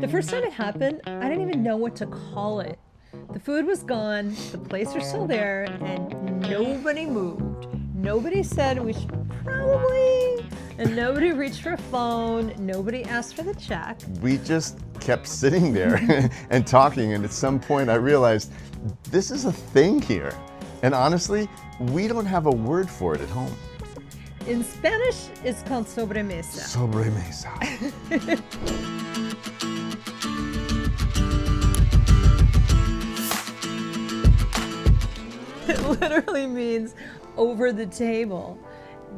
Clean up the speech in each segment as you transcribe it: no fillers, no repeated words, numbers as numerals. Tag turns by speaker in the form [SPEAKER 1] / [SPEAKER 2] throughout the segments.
[SPEAKER 1] The first time it happened, I didn't even know what to call it. The food was gone, the plates were still there, and nobody moved. Nobody said we should probably, and nobody reached for a phone, nobody asked for the check.
[SPEAKER 2] We just kept sitting there and talking, and at some point I realized this is a thing here. And honestly, we don't have a word for it at home.
[SPEAKER 1] In Spanish, it's called sobremesa.
[SPEAKER 2] Sobremesa.
[SPEAKER 1] It literally means over the table.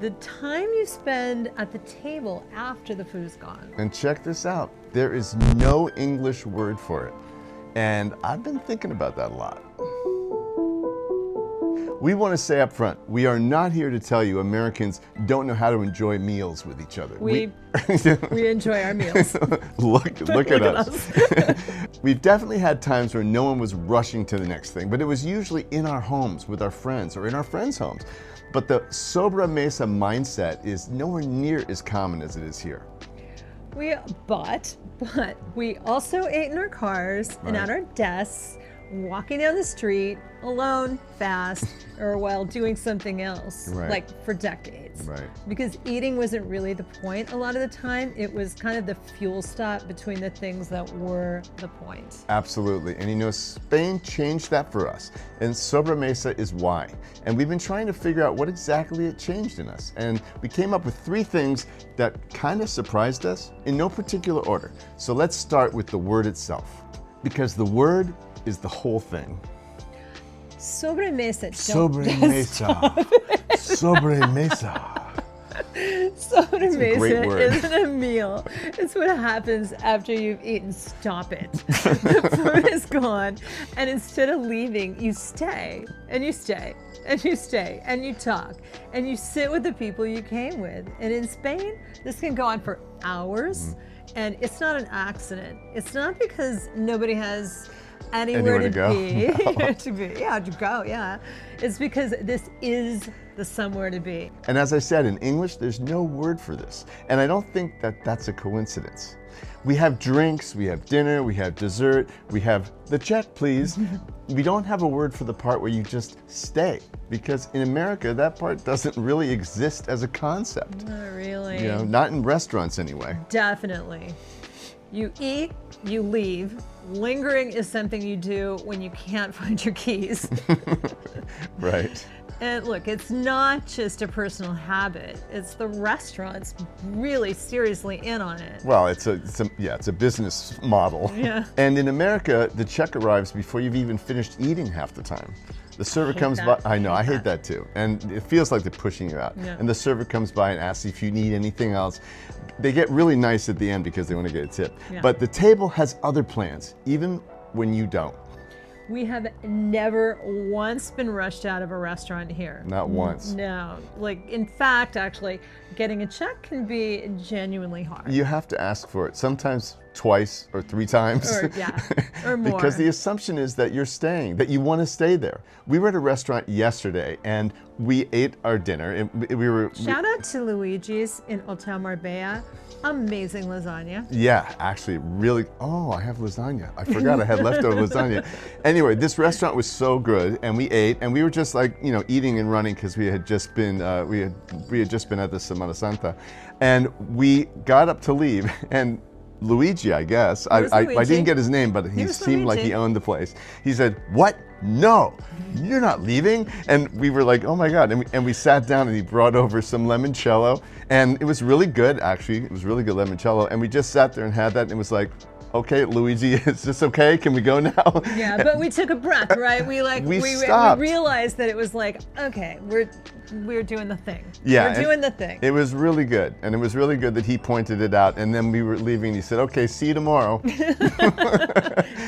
[SPEAKER 1] The time you spend at the table after the food is gone.
[SPEAKER 2] And check this out. There is no English word for it. And I've been thinking about that a lot. We want to say up front, we are not here to tell you Americans don't know how to enjoy meals with each other.
[SPEAKER 1] We enjoy our meals.
[SPEAKER 2] Look at us. We've definitely had times where no one was rushing to the next thing, but it was usually in our homes with our friends or in our friends' homes. But the sobremesa mindset is nowhere near as common as it is here.
[SPEAKER 1] But we also ate in our cars and at our desks, walking down the street, alone, fast, or while doing something else, like for decades. Because eating wasn't really the point a lot of the time. It was kind of the fuel stop between the things that were the point.
[SPEAKER 2] Absolutely. And you know, Spain changed that for us. And sobremesa is why. And we've been trying to figure out what exactly it changed in us. And we came up with 3 things that kind of surprised us in no particular order. So let's start with the word itself. Because the word is the whole thing.
[SPEAKER 1] Sobremesa.
[SPEAKER 2] Sobremesa. Sobremesa.
[SPEAKER 1] Sobremesa isn't a meal. It's what happens after you've eaten. Stop it. The food is gone, and instead of leaving, you stay, and you stay, and you stay, and you talk, and you sit with the people you came with. And in Spain, this can go on for hours, and it's not an accident. It's not because nobody has anywhere to
[SPEAKER 2] go.
[SPEAKER 1] be.
[SPEAKER 2] No.
[SPEAKER 1] to go, yeah. It's because this is the somewhere to be.
[SPEAKER 2] And as I said, in English, there's no word for this. And I don't think that that's a coincidence. We have drinks, we have dinner, we have dessert, we have the check, please. We don't have a word for the part where you just stay. Because in America, that part doesn't really exist as a concept.
[SPEAKER 1] Not really.
[SPEAKER 2] You know, not in restaurants anyway.
[SPEAKER 1] Definitely. You eat, you leave. Lingering is something you do when you can't find your keys.
[SPEAKER 2] Right.
[SPEAKER 1] And look, it's not just a personal habit. It's the restaurants really seriously in on it.
[SPEAKER 2] Well, it's a business model.
[SPEAKER 1] Yeah.
[SPEAKER 2] And in America, the check arrives before you've even finished eating half the time. The server comes by. I know, I hate that too. And it feels like they're pushing you out.
[SPEAKER 1] Yeah.
[SPEAKER 2] And the server comes by and asks if you need anything else. They get really nice at the end because they want to get a tip.
[SPEAKER 1] Yeah.
[SPEAKER 2] But the table has other plans, even when you don't.
[SPEAKER 1] We have never once been rushed out of a restaurant here.
[SPEAKER 2] Not once.
[SPEAKER 1] No. Like, in fact, actually, getting a check can be genuinely hard.
[SPEAKER 2] You have to ask for it, sometimes twice or 3 times.
[SPEAKER 1] Or more.
[SPEAKER 2] Because the assumption is that you're staying, that you want to stay there. We were at a restaurant yesterday and we ate our dinner.
[SPEAKER 1] Shout out to Luigi's in Hotel Marbella. Amazing lasagna.
[SPEAKER 2] Yeah, actually, really. Oh, I have lasagna. I forgot I had leftover lasagna. Anyway, this restaurant was so good, and we ate, and we were just like, you know, eating and running because we had just been we had just been at the Semana Santa, and we got up to leave, and Luigi, I guess, I didn't get his name, but he seemed like he owned the place. He said, "What? No, you're not leaving." And we were like, oh my God. And we sat down and he brought over some limoncello. And it was really good, actually. It was really good limoncello. And we just sat there and had that and it was like, okay, Luigi, is this okay? Can we go now?
[SPEAKER 1] Yeah, but we took a breath, right? We
[SPEAKER 2] stopped.
[SPEAKER 1] We realized that it was like, okay, we're doing the thing.
[SPEAKER 2] Yeah,
[SPEAKER 1] we're doing the thing.
[SPEAKER 2] It was really good. And it was really good that he pointed it out. And then we were leaving and he said, okay, see you tomorrow.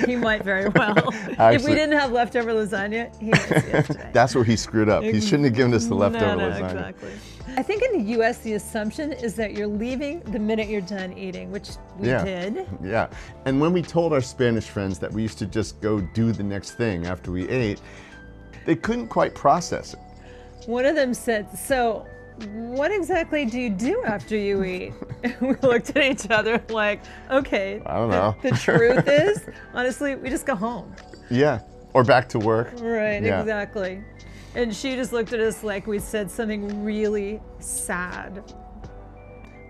[SPEAKER 1] He might very well.
[SPEAKER 2] Actually,
[SPEAKER 1] if we didn't have leftover lasagna, he might see us today.
[SPEAKER 2] That's where he screwed up. He shouldn't have given us the leftover lasagna.
[SPEAKER 1] Exactly. I think in the U.S. the assumption is that you're leaving the minute you're done eating, which we did.
[SPEAKER 2] Yeah. And when we told our Spanish friends that we used to just go do the next thing after we ate, they couldn't quite process it.
[SPEAKER 1] One of them said, so what exactly do you do after you eat? And we looked at each other like, okay,
[SPEAKER 2] I don't know.
[SPEAKER 1] The truth is, honestly, we just go home.
[SPEAKER 2] Yeah, or back to work.
[SPEAKER 1] Right,
[SPEAKER 2] Yeah.
[SPEAKER 1] exactly. And she just looked at us like we said something really sad.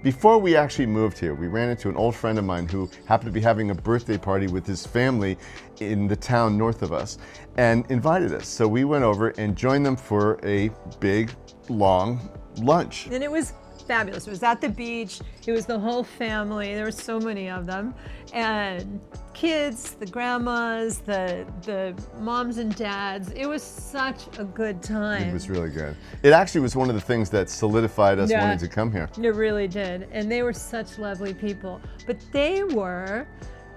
[SPEAKER 2] Before we actually moved here, we ran into an old friend of mine who happened to be having a birthday party with his family in the town north of us and invited us. So we went over and joined them for a big, long lunch.
[SPEAKER 1] And it was fabulous. It was at the beach. It was the whole family. There were so many of them. And kids, the grandmas, the moms and dads. It was such a good time.
[SPEAKER 2] It was really good. It actually was one of the things that solidified us wanting to come here.
[SPEAKER 1] It really did. And they were such lovely people. But they were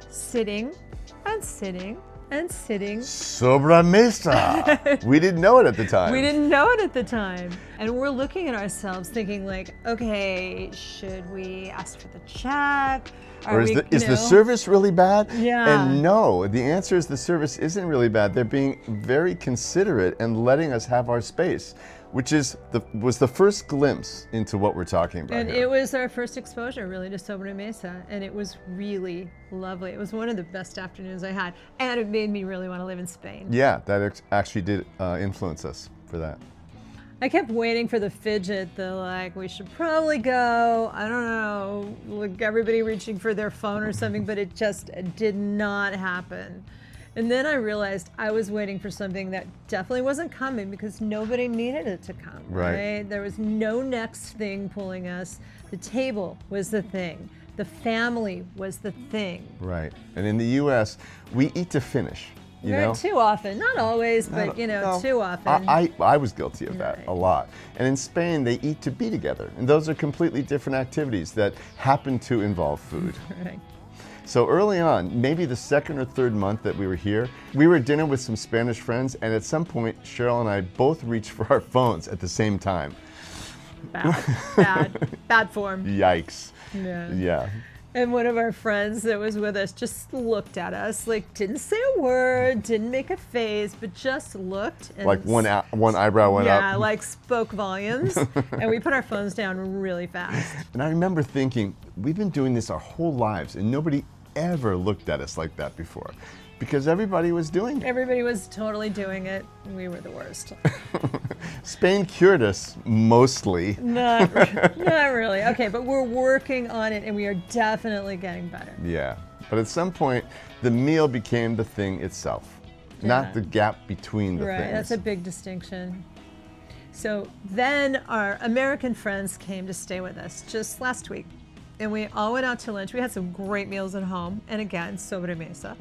[SPEAKER 1] sitting and sitting and sitting.
[SPEAKER 2] Sobremesa. We didn't know it at the time.
[SPEAKER 1] We didn't know it at the time. And we're looking at ourselves thinking like, okay, should we ask for the check?
[SPEAKER 2] Or is the service really bad?
[SPEAKER 1] Yeah.
[SPEAKER 2] And no, the answer is the service isn't really bad. They're being very considerate and letting us have our space, which was the first glimpse into what we're talking about
[SPEAKER 1] And
[SPEAKER 2] here.
[SPEAKER 1] it was our first exposure really to sobremesa, and it was really lovely. It was one of the best afternoons I had, and it made me really want to live in Spain.
[SPEAKER 2] Yeah, that actually did influence us for that.
[SPEAKER 1] I kept waiting for the fidget, we should probably go, I don't know, like everybody reaching for their phone or something, but it just did not happen. And then I realized I was waiting for something that definitely wasn't coming because nobody needed it to come, right? There was no next thing pulling us. The table was the thing. The family was the thing.
[SPEAKER 2] Right. And in the U.S., we eat to finish. You know?
[SPEAKER 1] Too often, not always, but too often.
[SPEAKER 2] I was guilty of that a lot. And in Spain, they eat to be together. And those are completely different activities that happen to involve food.
[SPEAKER 1] Right.
[SPEAKER 2] So early on, maybe the second or third month that we were here, we were at dinner with some Spanish friends, and at some point, Cheryl and I both reached for our phones at the same time.
[SPEAKER 1] Bad form.
[SPEAKER 2] Yikes.
[SPEAKER 1] Yeah. And one of our friends that was with us just looked at us, like didn't say a word, didn't make a face, but just looked. And
[SPEAKER 2] like one eyebrow went up.
[SPEAKER 1] Yeah, like spoke volumes. And we put our phones down really fast.
[SPEAKER 2] And I remember thinking, we've been doing this our whole lives, and nobody ever looked at us like that before. Because everybody was doing it.
[SPEAKER 1] Everybody was totally doing it. We were the worst.
[SPEAKER 2] Spain cured us, mostly.
[SPEAKER 1] Not really. Okay, but we're working on it, and we are definitely getting better.
[SPEAKER 2] Yeah, but at some point, the meal became the thing itself, not the gap between the things.
[SPEAKER 1] Right, that's a big distinction. So then our American friends came to stay with us just last week. And we all went out to lunch. We had some great meals at home, and again, sobremesa.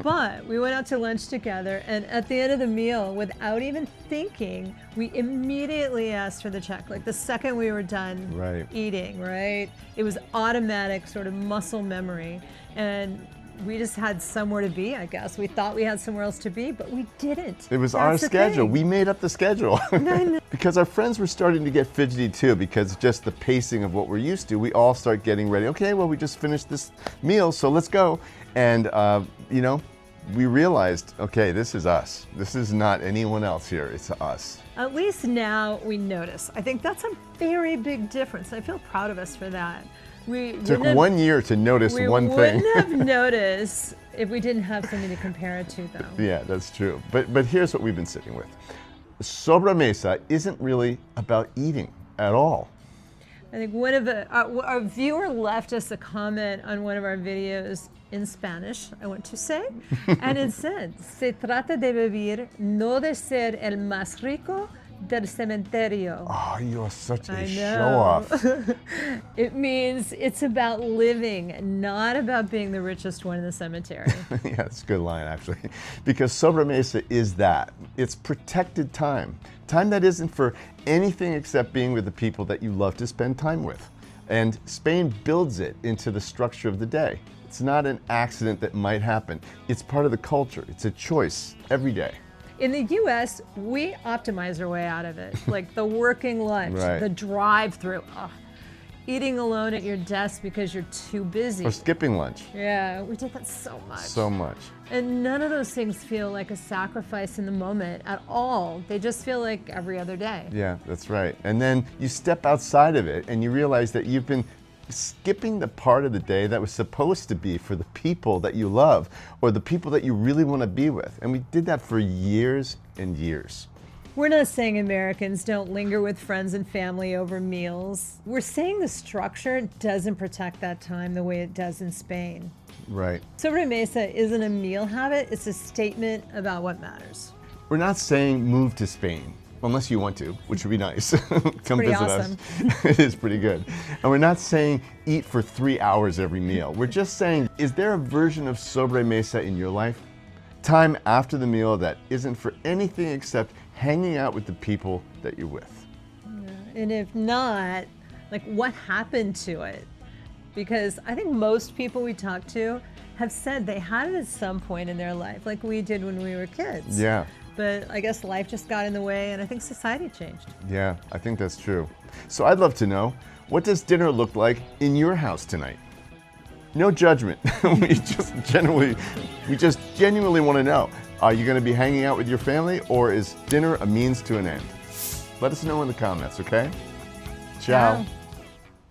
[SPEAKER 1] But we went out to lunch together, and at the end of the meal, without even thinking, we immediately asked for the check. Like the second we were done eating, right? It was automatic sort of muscle memory. And we just had somewhere to be, I guess. We thought we had somewhere else to be, but we didn't.
[SPEAKER 2] It was our schedule. We made up the schedule.
[SPEAKER 1] No.
[SPEAKER 2] Because our friends were starting to get fidgety too, because just the pacing of what we're used to, we all start getting ready. Okay, well, we just finished this meal, so let's go. And, we realized, okay, this is us. This is not anyone else here, it's us.
[SPEAKER 1] At least now we notice. I think that's a very big difference. I feel proud of us for that.
[SPEAKER 2] It took 1 year to notice one thing.
[SPEAKER 1] We wouldn't have noticed if we didn't have something to compare it to, though.
[SPEAKER 2] Yeah, that's true. But here's what we've been sitting with. Sobremesa isn't really about eating at all.
[SPEAKER 1] I think one of our viewer left us a comment on one of our videos in Spanish, I want to say, and it said, "Se trata de vivir, no de ser el más rico del cementerio."
[SPEAKER 2] Oh, you're such a show-off.
[SPEAKER 1] It means it's about living, not about being the richest one in the cemetery.
[SPEAKER 2] Yeah, that's a good line, actually. Because sobremesa is that. It's protected time. Time that isn't for anything except being with the people that you love to spend time with. And Spain builds it into the structure of the day. It's not an accident that might happen. It's part of the culture. It's a choice every day.
[SPEAKER 1] In the US, we optimize our way out of it. Like the working lunch,
[SPEAKER 2] Right.
[SPEAKER 1] the drive-through. eating alone at your desk because you're too busy.
[SPEAKER 2] Or skipping lunch.
[SPEAKER 1] Yeah, we did that so much.
[SPEAKER 2] So much.
[SPEAKER 1] And none of those things feel like a sacrifice in the moment at all. They just feel like every other day.
[SPEAKER 2] Yeah, that's right. And then you step outside of it and you realize that you've been skipping the part of the day that was supposed to be for the people that you love or the people that you really want to be with. And we did that for years and years.
[SPEAKER 1] We're not saying Americans don't linger with friends and family over meals. We're saying the structure doesn't protect that time the way it does in Spain.
[SPEAKER 2] Right.
[SPEAKER 1] Sobremesa isn't a meal habit, it's a statement about what matters.
[SPEAKER 2] We're not saying move to Spain, unless you want to, which would be nice. Come
[SPEAKER 1] Pretty
[SPEAKER 2] visit
[SPEAKER 1] awesome.
[SPEAKER 2] us. It is pretty good. And we're not saying eat for 3 hours every meal. We're just saying, is there a version of sobremesa in your life? Time after the meal that isn't for anything except hanging out with the people that you're with.
[SPEAKER 1] And if not, like what happened to it? Because I think most people we talk to have said they had it at some point in their life, like we did when we were kids.
[SPEAKER 2] Yeah.
[SPEAKER 1] But I guess life just got in the way, and I think society changed.
[SPEAKER 2] Yeah, I think that's true. So I'd love to know, what does dinner look like in your house tonight? No judgment. we just genuinely want to know. Are you going to be hanging out with your family, or is dinner a means to an end? Let us know in the comments, okay? Ciao.
[SPEAKER 1] Ciao.